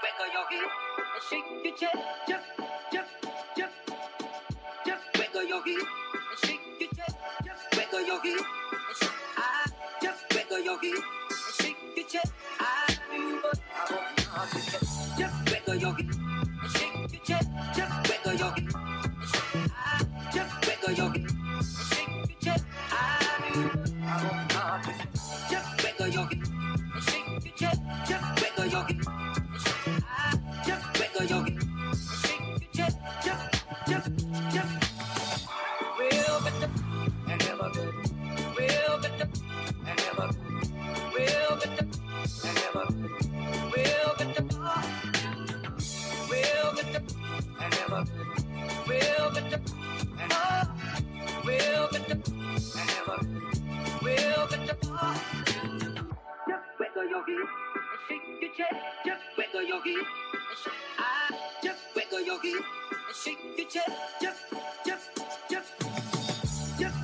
wiggle your hips and shake your chest. Just wiggle your hips and shake your chest. Just wiggle your hips and shake. Just wiggle your hips and shake your chest. I do what I want to get. Just wiggle your hips and shake your chest. Just wiggle your hips and shake. Just wiggle your hips and shake your chest. I do what I want to get. Just wiggle your hips and shake your chest. Just wiggle your hips and shake. Just wiggle your hips and shake your chest. Just. Real bitter and never good. Real bitter and never good. Real bitter and never good. Real bitter. Real bitter and never good. Real bitter and real bitter and never good. Real bitter. Just wiggle your hips and shake your chest. Just wiggle your hips and shake. Just wiggle your hips and shake your chest. Just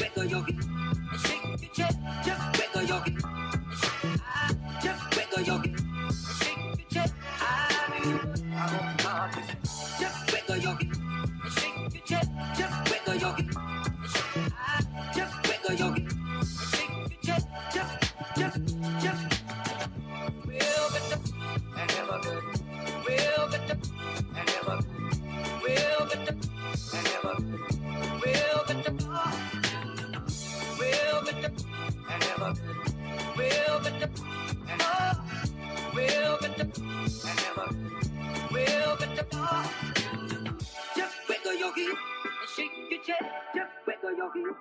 wiggle your hips and shake your chest. Just wiggle your hips and shake. Just wiggle your hips and shake your chest. I do what I want to do. Just wiggle your hips and shake your chest. Just wiggle your hips and shake. Just wiggle your hips and shake your chest. Just. Real bitter and never good. Real bitter and never good. Real bitter and never good. Real bitter. Real bitter and never good. Real bitter and real bitter and never good. Real bitter. Just wiggle your hips and shake your chest. Just wiggle your hips.